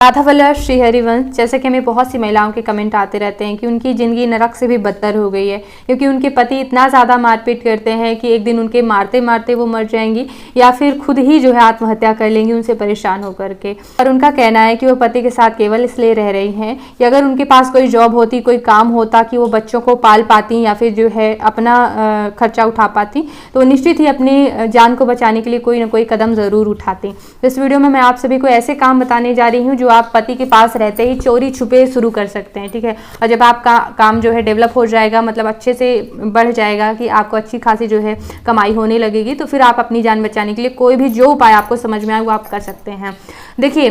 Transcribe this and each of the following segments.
राधा वल्लभ श्री हरिवंश, जैसे कि हमें बहुत सी महिलाओं के कमेंट आते रहते हैं कि उनकी ज़िंदगी नरक से भी बदतर हो गई है, क्योंकि उनके पति इतना ज़्यादा मारपीट करते हैं कि एक दिन उनके मारते मारते वो मर जाएंगी या फिर खुद ही जो है आत्महत्या कर लेंगी उनसे परेशान होकर के। और उनका कहना है कि वो पति के साथ केवल इसलिए रह रही हैं कि अगर उनके पास कोई जॉब होती, कोई काम होता कि वो बच्चों को पाल पाती या फिर जो है अपना खर्चा उठा पाती, तो निश्चित ही अपनी जान को बचाने के लिए कोई ना कोई कदम ज़रूर उठाती। तो इस वीडियो में मैं आप सभी को ऐसे काम बताने जा रही हूँ जो आप पति के पास रहते ही चोरी छुपे शुरू कर सकते हैं, ठीक है। और जब आपका काम जो है डेवलप हो जाएगा, मतलब अच्छे से बढ़ जाएगा कि आपको अच्छी खासी जो है कमाई होने लगेगी, तो फिर आप अपनी जान बचाने के लिए कोई भी जो उपाय आपको समझ में आए वो आप कर सकते हैं। देखिए,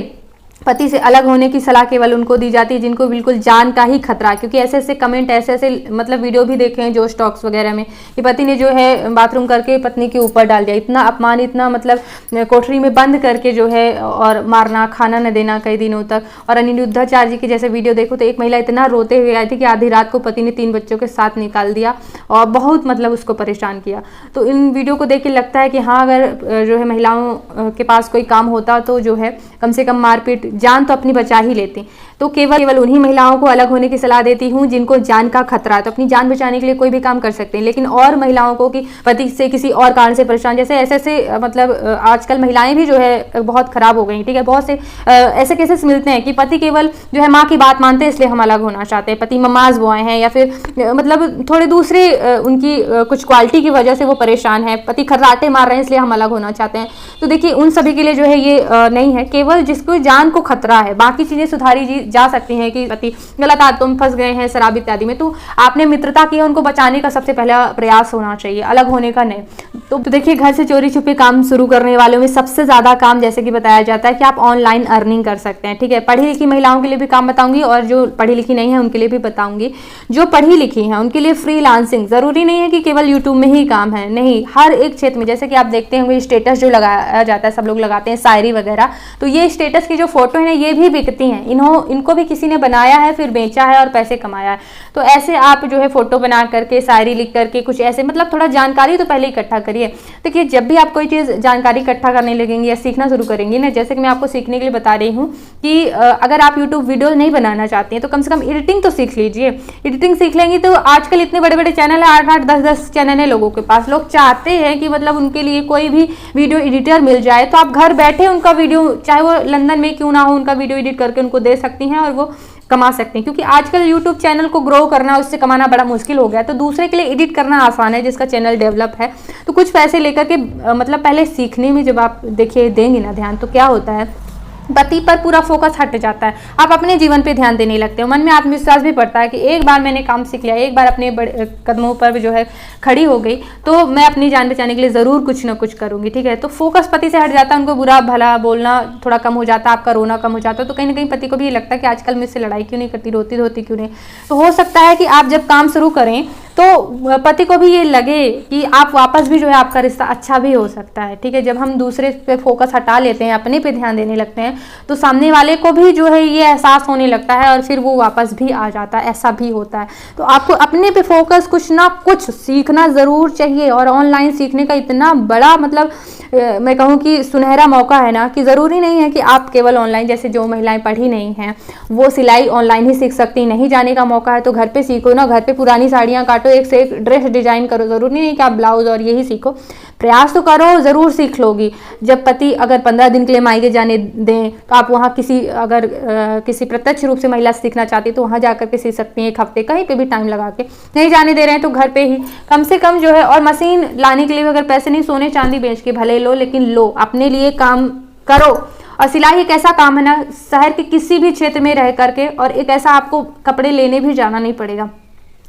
पति से अलग होने की सलाह केवल उनको दी जाती है जिनको बिल्कुल जान का ही खतरा, क्योंकि ऐसे ऐसे कमेंट, ऐसे ऐसे मतलब वीडियो भी देखे हैं जोश टॉक्स वगैरह में कि पति ने जो है बाथरूम करके पत्नी के ऊपर डाल दिया। इतना अपमान, इतना मतलब कोठरी में बंद करके जो है और मारना, खाना न देना कई दिनों तक। और अनिरुद्धाचार्य जी की जैसे वीडियो देखो तो एक महिला इतना रोते हुए आई थी कि आधी रात को पति ने 3 बच्चों के साथ निकाल दिया और बहुत मतलब उसको परेशान किया। तो इन वीडियो को देख के लगता है कि हाँ, अगर जो है महिलाओं के पास कोई काम होता तो जो है कम से कम मारपीट, जान तो अपनी बचा ही लेती। तो केवल उन्हीं महिलाओं को अलग होने की सलाह देती हूँ जिनको जान का खतरा है, तो अपनी जान बचाने के लिए कोई भी काम कर सकते हैं। लेकिन और महिलाओं को कि पति से किसी और कारण से परेशान, जैसे ऐसे मतलब आजकल महिलाएं भी जो है बहुत खराब हो गई, ठीक है। बहुत से ऐसे केसेस मिलते हैं कि पति केवल जो है माँ की बात मानते हैं इसलिए हम अलग होना चाहते हैं, पति नमाज बॉय हैं या फिर मतलब थोड़े दूसरे उनकी कुछ क्वालिटी की वजह से वो परेशान है, पति खर्राटे मार रहे हैं इसलिए हम अलग होना चाहते हैं। तो देखिए, उन सभी के लिए जो है ये नहीं है, केवल जिसको जान को खतरा है। बाकी चीजें सुधारी जा सकती हैं कि पति गलत आदतों में फंस गए हैं, शराब इत्यादि में, तो आपने मित्रता की है, उनको बचाने का सबसे पहला प्रयास होना चाहिए, अलग होने का नहीं। तो देखिए, घर से चोरी छुपे काम शुरू करने वालों में सबसे ज्यादा काम जैसे कि बताया जाता है कि आप ऑनलाइन अर्निंग कर सकते हैं, ठीक है। पढ़ी लिखी महिलाओं के लिए भी काम बताऊंगी और जो पढ़ी लिखी नहीं है उनके लिए भी बताऊंगी। जो पढ़ी लिखी है उनके लिए फ्रीलांसिंग, जरूरी नहीं है कि केवल यूट्यूब में ही काम है, नहीं, हर एक क्षेत्र में। जैसे कि आप देखते होंगे स्टेटस जो लगाया जाता है, सब लोग लगाते हैं शायरी वगैरह, तो ये स्टेटस की जो फोटो है ना ये भी बिकती हैं। इनको भी किसी ने बनाया है, फिर बेचा है और पैसे कमाया है। तो ऐसे आप जो है फोटो बना करके, शायरी लिख करके, कुछ ऐसे मतलब थोड़ा जानकारी तो पहले इकट्ठा करिए। देखिए, जब भी आप कोई चीज़ जानकारी इकट्ठा करने लगेंगे या सीखना शुरू करेंगे ना, जैसे कि मैं आपको सीखने के लिए बता रही हूँ कि अगर आप यूट्यूब वीडियो नहीं बनाना चाहती हैं तो कम से कम एडिटिंग तो सीख लीजिए। एडिटिंग सीख लेंगी तो आजकल इतने बड़े बड़े चैनल है, 8-8, 10-10 चैनल है लोगों के पास। लोग चाहते हैं कि मतलब उनके लिए कोई भी वीडियो एडिटर मिल जाए, तो आप घर बैठे उनका वीडियो, चाहे वो लंदन में क्यों ना हो, उनका वीडियो एडिट करके उनको दे सकती हैं और वो कमा सकते हैं। क्योंकि आजकल यूट्यूब चैनल को ग्रो करना, उससे कमाना बड़ा मुश्किल हो गया, तो दूसरे के लिए एडिट करना आसान है जिसका चैनल डेवलप है। तो कुछ पैसे लेकर के मतलब पहले सीखने में जब आप देखिए देंगे ना ध्यान, तो क्या होता है, पति पर पूरा फोकस हट जाता है, आप अपने जीवन पे ध्यान देने लगते हो, मन में आत्मविश्वास भी बढ़ता है कि एक बार मैंने काम सीख लिया, एक बार अपने बड़े कदमों पर जो है खड़ी हो गई, तो मैं अपनी जान बचाने के लिए ज़रूर कुछ ना कुछ करूंगी, ठीक है। तो फोकस पति से हट जाता है, उनको बुरा भला बोलना थोड़ा कम हो जाता है, आपका रोना कम हो जाता है। तो कहीं ना कहीं पति को भी ये लगता है कि आजकल मुझसे लड़ाई क्यों नहीं करती, रोती धोती क्यों नहीं। तो हो सकता है कि आप जब काम शुरू करें तो पति को भी ये लगे कि आप वापस भी जो है आपका रिश्ता अच्छा भी हो सकता है, ठीक है। जब हम दूसरे पे फोकस हटा लेते हैं, अपने पे ध्यान देने लगते हैं, तो सामने वाले को भी जो है ये एहसास होने लगता है और फिर वो वापस भी आ जाता है, ऐसा भी होता है। तो आपको अपने पे फोकस, कुछ ना कुछ सीखना ज़रूर चाहिए। और ऑनलाइन सीखने का इतना बड़ा मतलब मैं कहूँ कि सुनहरा मौका है ना, कि ज़रूरी नहीं है कि आप केवल ऑनलाइन, जैसे जो महिलाएं पढ़ी नहीं हैं वो सिलाई ऑनलाइन ही सीख सकती, नहीं जाने का मौका है तो घर पे सीखो ना, घर पे पुरानी साड़ियाँ काटो, एक से एक ड्रेस डिजाइन करो, ज़रूरी नहीं कि आप ब्लाउज और यही सीखो, प्रयास तो करो, ज़रूर सीख लोगी। जब पति अगर 15 दिन के लिए मायके जाने दें तो आप वहाँ किसी प्रत्यक्ष रूप से महिला सीखना चाहती तो वहाँ जाकर के सीख सकती हैं, 1 हफ्ते कहीं पे भी टाइम लगा के। नहीं जाने दे रहे हैं तो घर पे ही कम से कम जो है, और मशीन लाने के लिए भी अगर पैसे नहीं, सोने चांदी बेच के भले लो, लेकिन लो, अपने लिए काम करो। और सिलाई एक ऐसा काम है ना, शहर के किसी भी क्षेत्र में रह करके, और एक ऐसा आपको कपड़े लेने भी जाना नहीं पड़ेगा।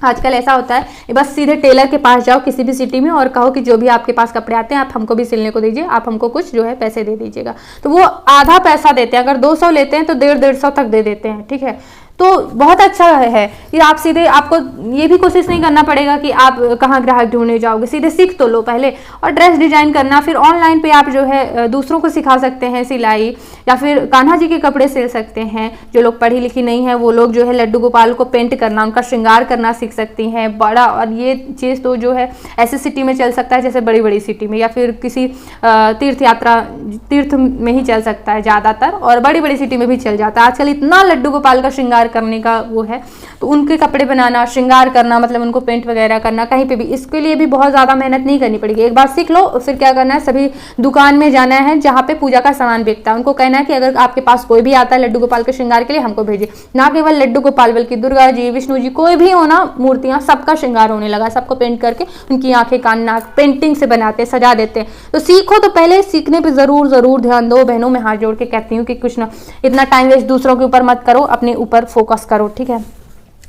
आजकल ऐसा होता है, बस सीधे टेलर के पास जाओ किसी भी सिटी में और कहो कि जो भी आपके पास कपड़े आते हैं आप हमको भी सिलने को दीजिए, आप हमको कुछ जो है पैसे दे दीजिएगा। तो वो आधा पैसा देते हैं, अगर 200 लेते हैं तो 150-150 तक दे देते हैं, ठीक है। तो बहुत अच्छा है कि आप सीधे, आपको ये भी कोशिश नहीं करना पड़ेगा कि आप कहाँ ग्राहक ढूंढने जाओगे, सीधे सीख तो लो पहले। और ड्रेस डिजाइन करना फिर ऑनलाइन पे आप जो है दूसरों को सिखा सकते हैं सिलाई, या फिर कान्हा जी के कपड़े सिल सकते हैं। जो लोग पढ़ी लिखी नहीं है वो लोग जो है लड्डू गोपाल को पेंट करना, उनका श्रृंगार करना सीख सकती हैं बड़ा। और ये चीज़ तो जो है ऐसे सिटी में चल सकता है जैसे बड़ी बड़ी सिटी में, या फिर किसी तीर्थ में ही चल सकता है ज़्यादातर, और बड़ी बड़ी सिटी में भी चल जाता है। आजकल इतना लड्डू गोपाल का श्रृंगार करने का वो है, तो उनके कपड़े बनाना, श्रृंगार करना, मतलब उनको पेंट वगैरह करना कहीं पे भी, इसके लिए भी बहुत ज़्यादा मेहनत नहीं करनी पड़ेगी। एक बार सीख लो, फिर क्या करना है, सभी दुकान में जाना है जहाँ पे पूजा का सामान बिकता है, उनको कहना है कि अगर आपके पास कोई भी आता है लड्डू गोपाल के श्रृंगार के लिए, हमको भेजिए। ना केवल लड्डू गोपाल बल्कि दुर्गा जी, विष्णु जी, कोई भी हो ना मूर्तियाँ, सबका श्रृंगार होने लगा, सबको पेंट करके उनकी आंखें, कान, नाक पेंटिंग से बनाते, सजा देते हैं। तो सीखो, तो पहले सीखने पे जरूर ध्यान दो बहनों। मैं हाथ जोड़ के कहती हूँ कि कुछ ना इतना टाइम वेस्ट दूसरों के ऊपर मत करो, अपने ऊपर फोकस करो, ठीक है।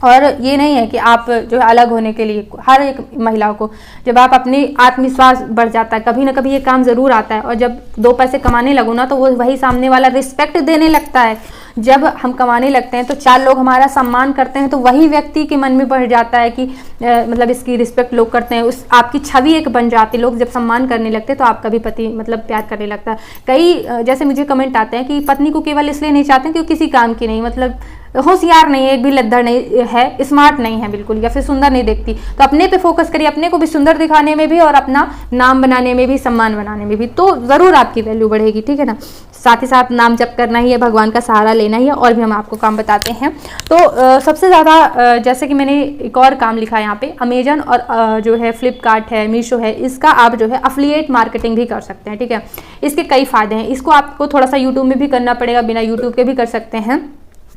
और ये नहीं है कि आप जो है अलग होने के लिए, हर एक महिला को जब आप अपनी आत्मविश्वास बढ़ जाता है, कभी ना कभी ये काम जरूर आता है। और जब 2 पैसे कमाने लगो ना, तो वो वही सामने वाला रिस्पेक्ट देने लगता है। जब हम कमाने लगते हैं तो 4 लोग हमारा सम्मान करते हैं, तो वही व्यक्ति के मन में बढ़ जाता है कि मतलब इसकी रिस्पेक्ट लोग करते हैं, उस आपकी छवि एक बन जाती है। लोग जब सम्मान करने लगते हैं तो आपका भी पति मतलब प्यार करने लगता है। कई जैसे मुझे कमेंट आते हैं कि पत्नी को केवल इसलिए नहीं चाहते हैं क्योंकि किसी काम की नहीं, मतलब होशियार नहीं है, एक भी लद्दड़ नहीं है, स्मार्ट नहीं है बिल्कुल, या फिर सुंदर नहीं दिखती। तो अपने पे फोकस करिए, अपने को भी सुंदर दिखाने में भी, और अपना नाम बनाने में भी, सम्मान बनाने में भी, तो ज़रूर आपकी वैल्यू बढ़ेगी, ठीक है ना। साथ ही साथ नाम जप करना ही है, भगवान का सहारा लेना ही है, और भी हम आपको काम बताते हैं। तो सबसे ज़्यादा जैसे कि मैंने एक और काम लिखा है यहाँ पे, अमेजन और जो है फ्लिपकार्ट है, मीशो है, इसका आप जो है अफिलिएट मार्केटिंग भी कर सकते हैं, ठीक है। इसके कई फायदे हैं। इसको आपको थोड़ा सा यूट्यूब में भी करना पड़ेगा, बिना यूट्यूब के भी कर सकते हैं।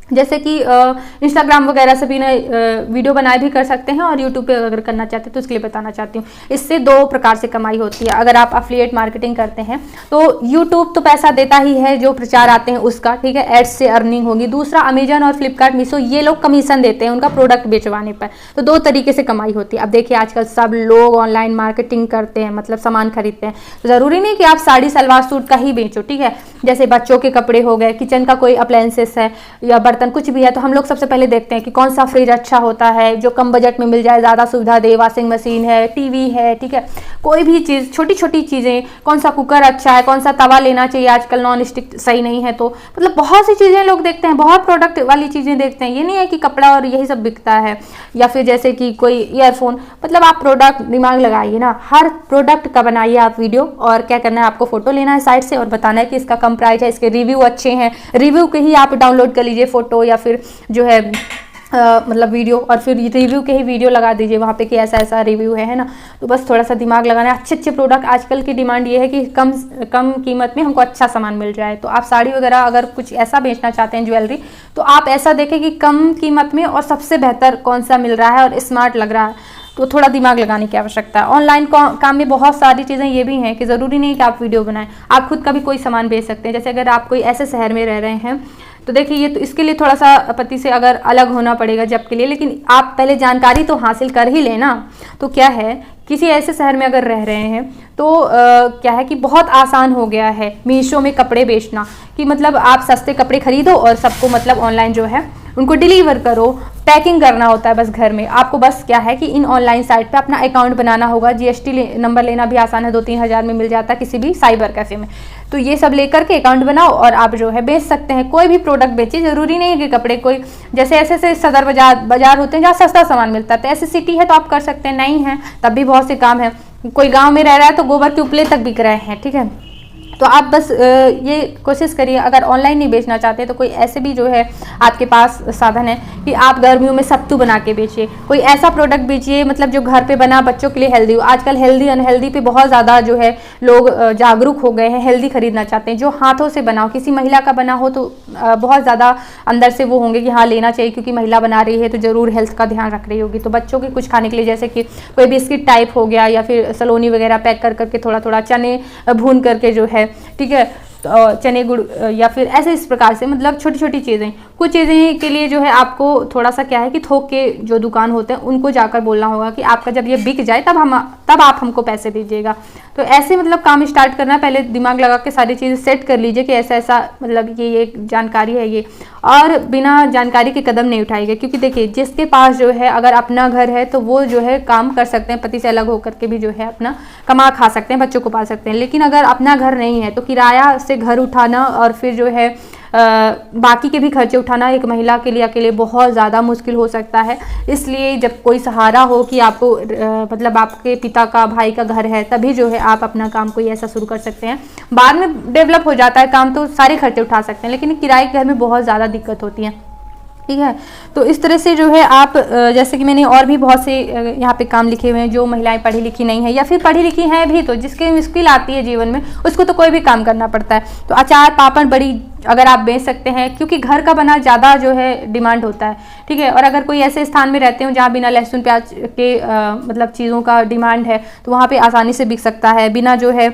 जैसे कि इंस्टाग्राम वगैरह से भी ना वीडियो बनाए भी कर सकते हैं, और यूट्यूब पे अगर करना चाहते हैं तो उसके लिए बताना चाहती हूँ। इससे 2 प्रकार से कमाई होती है। अगर आप अफिलिएट मार्केटिंग करते हैं तो यूट्यूब तो पैसा देता ही है, जो प्रचार आते हैं उसका, ठीक है, एड्स से अर्निंग होगी। दूसरा, अमेजन और फ्लिपकार्ट, मीशो, ये लोग कमीशन देते हैं उनका प्रोडक्ट बेचवाने पर। तो 2 तरीके से कमाई होती है। अब देखिए आजकल सब लोग ऑनलाइन मार्केटिंग करते हैं, मतलब सामान खरीदते हैं। तो ज़रूरी नहीं कि आप साड़ी सलवार सूट का ही बेचो, ठीक है। जैसे बच्चों के कपड़े हो गए, किचन का कोई अप्लायंसेस है या बर्तन कुछ भी है, तो हम लोग सबसे पहले देखते हैं कि कौन सा फ्रिज अच्छा होता है, जो कम बजट में मिल जाए, ज़्यादा सुविधा दे। वॉशिंग मशीन है, टीवी है, ठीक है, कोई भी चीज़, छोटी छोटी चीज़ें, कौन सा कुकर अच्छा है, कौन सा तवा लेना चाहिए, आजकल नॉन स्टिक सही नहीं है। तो मतलब बहुत सी चीज़ें लोग देखते हैं, बहुत प्रोडक्ट वाली चीज़ें देखते हैं। ये नहीं है कि कपड़ा और यही सब बिकता है, या फिर जैसे कि कोई ईयरफोन। मतलब आप प्रोडक्ट दिमाग लगाइए ना, हर प्रोडक्ट का बनाइए आप वीडियो, और क्या करना है, आपको फोटो लेना है साइट से और बताना है कि इसका कम प्राइस है, इसके रिव्यू अच्छे हैं। रिव्यू के ही आप डाउनलोड कर लीजिए फोटो, या फिर जो है मतलब वीडियो, और फिर रिव्यू के ही वीडियो लगा दीजिए वहाँ पे कि ऐसा ऐसा रिव्यू है ना। तो बस थोड़ा सा दिमाग लगाना है। अच्छे प्रोडक्ट, आजकल की डिमांड ये है कि कम कीमत में हमको अच्छा सामान मिल जाए। तो आप साड़ी वगैरह अगर कुछ ऐसा बेचना चाहते हैं, ज्वेलरी, तो आप ऐसा देखें कि कम कीमत में और सबसे बेहतर कौन सा मिल रहा है और स्मार्ट लग रहा है। तो थोड़ा दिमाग लगाने की आवश्यकता है। ऑनलाइन काम में बहुत सारी चीज़ें ये भी हैं कि ज़रूरी नहीं कि आप वीडियो बनाएं, आप खुद का भी कोई सामान बेच सकते हैं। जैसे अगर आप कोई ऐसे शहर में रह रहे हैं तो देखिए ये तो इसके लिए थोड़ा सा पति से अगर अलग होना पड़ेगा जब के लिए, लेकिन आप पहले जानकारी तो हासिल कर ही लेना। तो क्या है, किसी ऐसे शहर में अगर रह रहे हैं तो क्या है कि बहुत आसान हो गया है मीशो में कपड़े बेचना, कि मतलब आप सस्ते कपड़े खरीदो और सबको मतलब ऑनलाइन जो है उनको डिलीवर करो। पैकिंग करना होता है बस घर में। आपको बस क्या है कि इन ऑनलाइन साइट पे अपना अकाउंट बनाना होगा। जीएसटी नंबर लेना भी आसान है, 2-3 हज़ार में मिल जाता है किसी भी साइबर कैफे में। तो ये सब लेकर के अकाउंट बनाओ और आप जो है बेच सकते हैं। कोई भी प्रोडक्ट बेचिए, जरूरी नहीं है कि कपड़े, कोई जैसे ऐसे सदर बाजार होते हैं जहाँ सस्ता सामान मिलता है, तो ऐसी सिटी है तो आप कर सकते हैं। नहीं है तब भी बहुत से काम है। कोई गाँव में रह रहा है तो गोबर के उपले तक बिक रहे हैं, ठीक है। तो आप बस ये कोशिश करिए, अगर ऑनलाइन नहीं बेचना चाहते तो कोई ऐसे भी जो है आपके पास साधन है कि आप गर्मियों में सत्तू बना के बेचिए। कोई ऐसा प्रोडक्ट बेचिए मतलब जो घर पे बना, बच्चों के लिए हेल्दी हो। आजकल हेल्दी अनहेल्दी पे बहुत ज़्यादा जो है लोग जागरूक हो गए हैं, हेल्दी खरीदना चाहते हैं। जो हाथों से बना हो, किसी महिला का बना हो तो बहुत ज़्यादा अंदर से वो होंगे कि हाँ लेना चाहिए, क्योंकि महिला बना रही है तो ज़रूर हेल्थ का ध्यान रख रही होगी। तो बच्चों के कुछ खाने के लिए जैसे कि कोई बिस्किट टाइप हो गया, या फिर सलोनी वगैरह पैक कर करके थोड़ा थोड़ा चने भून करके जो है, ठीक है, चने गुड़, या फिर ऐसे इस प्रकार से मतलब छोटी छोटी चीज़ें। कुछ चीज़ें के लिए जो है आपको थोड़ा सा क्या है कि थोक के जो दुकान होते हैं उनको जाकर बोलना होगा कि आपका जब ये बिक जाए तब आप हमको पैसे दीजिएगा। तो ऐसे मतलब काम स्टार्ट करना, पहले दिमाग लगा के सारी चीज़ें सेट कर लीजिए कि ऐसा ऐसा मतलब ये जानकारी है ये, और बिना जानकारी के कदम नहीं उठाइएगा। क्योंकि देखिए जिसके पास जो है अगर अपना घर है तो वो जो है काम कर सकते हैं, पति से अलग होकर के भी जो है अपना कमा खा सकते हैं, बच्चों को पाल सकते हैं। लेकिन अगर अपना घर नहीं है तो किराया से घर उठाना और फिर जो है बाकी के भी खर्चे उठाना एक महिला के लिए अकेले बहुत ज़्यादा मुश्किल हो सकता है। इसलिए जब कोई सहारा हो कि आपको मतलब आपके पिता का, भाई का घर है, तभी जो है आप अपना काम कोई ऐसा शुरू कर सकते हैं। बाद में डेवलप हो जाता है काम तो सारे खर्चे उठा सकते हैं, लेकिन किराए के घर में बहुत ज़्यादा दिक्कत होती है। ठीक है, तो इस तरह से जो है आप जैसे कि मैंने और भी बहुत से यहाँ पे काम लिखे हुए हैं, जो महिलाएं पढ़ी लिखी नहीं है या फिर पढ़ी लिखी हैं भी तो जिसके मुश्किल आती है जीवन में, उसको तो कोई भी काम करना पड़ता है। तो अचार पापड़ बड़ी अगर आप बेच सकते हैं, क्योंकि घर का बना ज़्यादा जो है डिमांड होता है। ठीक है, और अगर कोई ऐसे स्थान में रहते हो जहाँ बिना लहसुन प्याज के मतलब चीज़ों का डिमांड है तो वहाँ पे आसानी से बिक सकता है। बिना जो है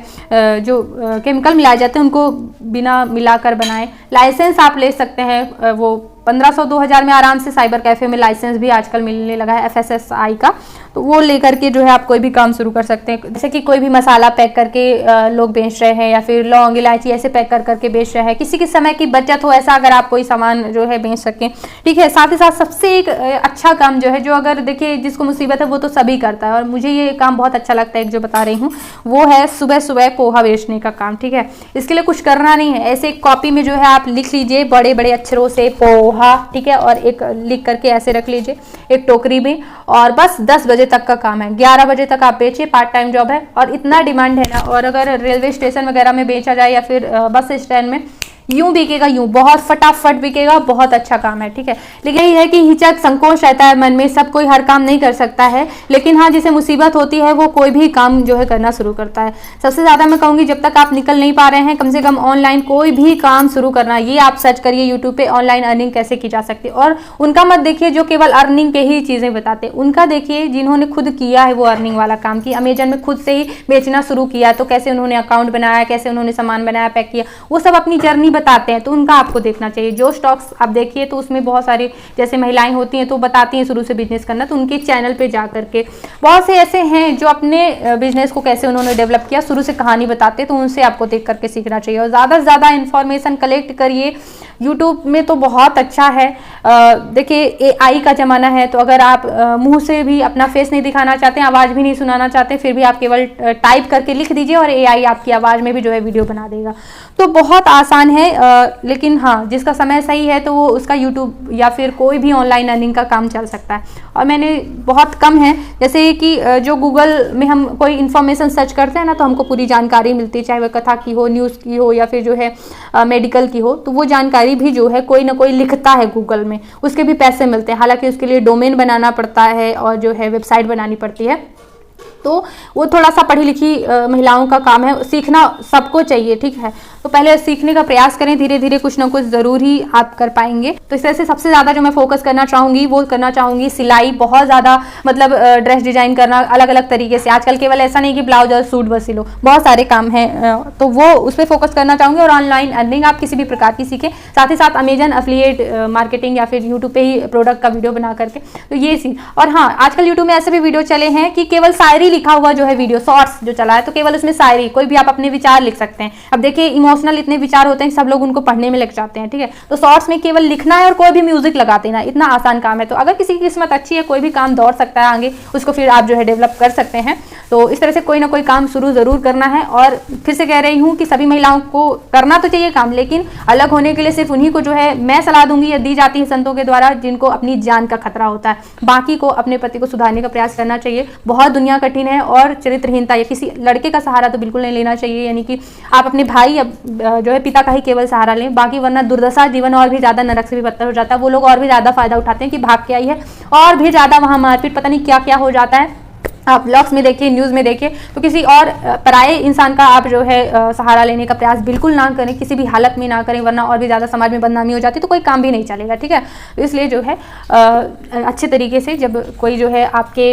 जो केमिकल मिलाए जाते हैं उनको बिना मिलाकर बनाए। लाइसेंस आप ले सकते हैं, वो 1500-2000 में आराम से साइबर कैफ़े में लाइसेंस भी आजकल मिलने लगा है FSSAI का, तो वो लेकर के जो है आप कोई भी काम शुरू कर सकते हैं। जैसे कि कोई भी मसाला पैक करके लोग बेच रहे हैं, या फिर लौंग इलायची ऐसे पैक कर करके बेच रहे हैं। किसी के समय की बचत हो, ऐसा अगर आप कोई सामान जो है बेच सकें। ठीक है, साथ ही साथ सबसे एक अच्छा काम जो है, जो अगर देखिए जिसको मुसीबत है वो तो सभी करता है, और मुझे ये काम बहुत अच्छा लगता है, एक जो बता रही हूँ, वो है सुबह सुबह पोहा बेचने का काम। ठीक है, इसके लिए कुछ करना नहीं है, ऐसे एक कॉपी में जो है आप लिख लीजिए बड़े बड़े अक्षरों से पोहा। ठीक है, और एक लिख करके ऐसे रख लीजिए एक टोकरी में, और बस 10 बजे तक का काम है, 11 बजे तक आप बेचिए, पार्ट टाइम जॉब है। और इतना डिमांड है ना, और अगर रेलवे स्टेशन वगैरह में बेचा जाए या फिर बस स्टैंड में, यूं बिकेगा, यूं बहुत फटाफट बिकेगा, बहुत अच्छा काम है। ठीक है, लेकिन यही है कि हिचक संकोच रहता है मन में, सब कोई हर काम नहीं कर सकता है, लेकिन हाँ जिसे मुसीबत होती है वो कोई भी काम जो है करना शुरू करता है। सबसे ज़्यादा मैं कहूँगी जब तक आप निकल नहीं पा रहे हैं, कम से कम ऑनलाइन कोई भी काम शुरू करना, ये आप सर्च करिए यूट्यूब पे ऑनलाइन अर्निंग कैसे की जा सकती है। और उनका मत देखिए जो केवल अर्निंग के ही चीज़ें बताते, उनका देखिए जिन्होंने खुद किया है वो अर्निंग वाला काम की। अमेजन में खुद से ही बेचना शुरू किया तो कैसे उन्होंने अकाउंट बनाया, कैसे उन्होंने सामान बनाया, पैक किया, वो सब अपनी जर्नी बताते हैं, तो उनका आपको देखना चाहिए। जो स्टॉक्स आप देखिए तो उसमें बहुत सारी जैसे महिलाएं होती हैं तो बताती हैं शुरू से बिजनेस करना, तो उनके चैनल पे जा करके बहुत से ऐसे हैं जो अपने बिजनेस को कैसे उन्होंने डेवलप किया शुरू से कहानी बताते, तो उनसे आपको देख करके सीखना चाहिए। और ज़्यादा से ज़्यादा इन्फॉर्मेशन कलेक्ट करिए, यूट्यूब में तो बहुत अच्छा है। देखिए AI का ज़माना है, तो अगर आप मुंह से भी अपना फेस नहीं दिखाना चाहते, आवाज़ भी नहीं सुनाना चाहते, फिर भी आप केवल टाइप करके लिख दीजिए और AI आपकी आवाज़ में भी जो है वीडियो बना देगा। तो बहुत आसान है, लेकिन हाँ जिसका समय सही है तो वो उसका यूट्यूब या फिर कोई भी ऑनलाइन अर्निंग का काम चल सकता है। और मैंने बहुत कम है, जैसे कि जो गूगल में हम कोई इन्फॉर्मेशन सर्च करते हैं ना तो हमको पूरी जानकारी मिलती है, चाहे वह कथा की हो, न्यूज़ की हो, या फिर जो है मेडिकल की हो, तो वो जानकारी भी जो है कोई ना कोई लिखता है गूगल में, उसके भी पैसे मिलते हैं। हालांकि उसके लिए डोमेन बनाना पड़ता है और जो है वेबसाइट बनानी पड़ती है, तो वो थोड़ा सा पढ़ी लिखी महिलाओं का काम है, सीखना सबको चाहिए। ठीक है, तो पहले सीखने का प्रयास करें, धीरे धीरे कुछ ना कुछ ज़रूर ही आप कर पाएंगे। तो इस तरह से सबसे ज़्यादा जो मैं फोकस करना चाहूँगी वो करना चाहूँगी सिलाई, बहुत ज़्यादा मतलब ड्रेस डिजाइन करना अलग अलग तरीके से। आजकल केवल ऐसा नहीं कि ब्लाउज और सूट बस सिलो, बहुत सारे काम हैं, तो वो उस पर फोकस करना चाहूँगी। और ऑनलाइन अर्निंग आप किसी भी प्रकार की सीखें, साथ ही साथ अमेजन एफिलिएट मार्केटिंग या फिर यूट्यूब पे ही प्रोडक्ट का वीडियो बना करके, तो ये सीख। और हाँ आजकल यूट्यूब में ऐसे भी वीडियो चले हैं कि केवल शायरी लिखा हुआ जो है वीडियो शॉर्ट्स जो चला है, तो केवल उसमें शायरी, कोई भी आप अपने विचार लिख सकते हैं। अब देखिए इमोशनल इतने विचार होते हैं कि सब लोग उनको पढ़ने में लग जाते हैं। ठीक है, तो शॉर्ट्स में केवल लिखना है और कोई भी म्यूजिक लगा देना, इतना आसान काम है। तो अगर किसी की किस्मत अच्छी है, कोई भी काम दौड़ सकता है आगे, उसको फिर आप जो है डेवलप कर सकते हैं। तो इस तरह से कोई ना कोई काम शुरू जरूर करना है। और फिर से कह रही हूँ कि सभी महिलाओं को करना तो चाहिए काम, लेकिन अलग होने के लिए सिर्फ उन्हीं को जो है मैं सलाह दूंगी या दी जाती है संतों के द्वारा जिनको अपनी जान का खतरा होता है। बाकी को अपने पति को सुधारने का प्रयास करना चाहिए। बहुत दुनिया कठिन है और चरित्रहीनता या किसी लड़के का सहारा तो बिल्कुल नहीं लेना चाहिए, यानी कि आप अपने भाई या जो है पिता का ही केवल सहारा लें, बाकी वरना दुर्दशा जीवन और भी ज्यादा नरक से भी बदतर हो जाता है। वो लोग और भी ज्यादा फायदा उठाते हैं कि भाग के आई है, और भी ज्यादा वहां मारपीट पता नहीं क्या क्या हो जाता है। आप ब्लॉग्स में देखिए, न्यूज़ में देखिए, तो किसी और पराये इंसान का आप जो है सहारा लेने का प्रयास बिल्कुल ना करें, किसी भी हालत में ना करें, वरना और भी ज़्यादा समाज में बदनामी हो जाती है तो कोई काम भी नहीं चलेगा, ठीक है। तो इसलिए जो है अच्छे तरीके से जब कोई जो है आपके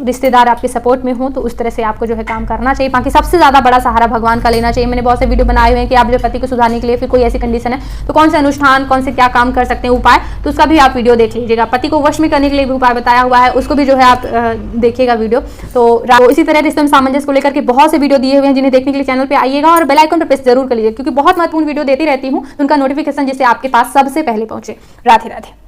रिश्तेदार आपके सपोर्ट में हो तो उस तरह से आपको जो है काम करना चाहिए। बाकी सबसे ज़्यादा बड़ा सहारा भगवान का लेना चाहिए। मैंने बहुत से वीडियो बनाए हुए हैं कि आप जो पति को सुधारने के लिए फिर कोई ऐसी कंडीशन है तो कौन से अनुष्ठान, कौन से क्या काम कर सकते हैं, उपाय, तो उसका भी आप वीडियो देख लीजिएगा। पति को वश में करने के लिए भी उपाय बताया हुआ है, उसको भी जो है आप देखिएगा वीडियो। तो इसी तरह रिश्ते में सामंजस्य को लेकर के बहुत से वीडियो दिए हुए हैं, जिन्हें देखने के लिए चैनल पे आइएगा और बेल आइकन पर प्रेस जरूर कर लीजिए, क्योंकि बहुत महत्वपूर्ण वीडियो देती रहती हूँ, उनका नोटिफिकेशन जिससे आपके पास सबसे पहले पहुंचे। राधे राधे।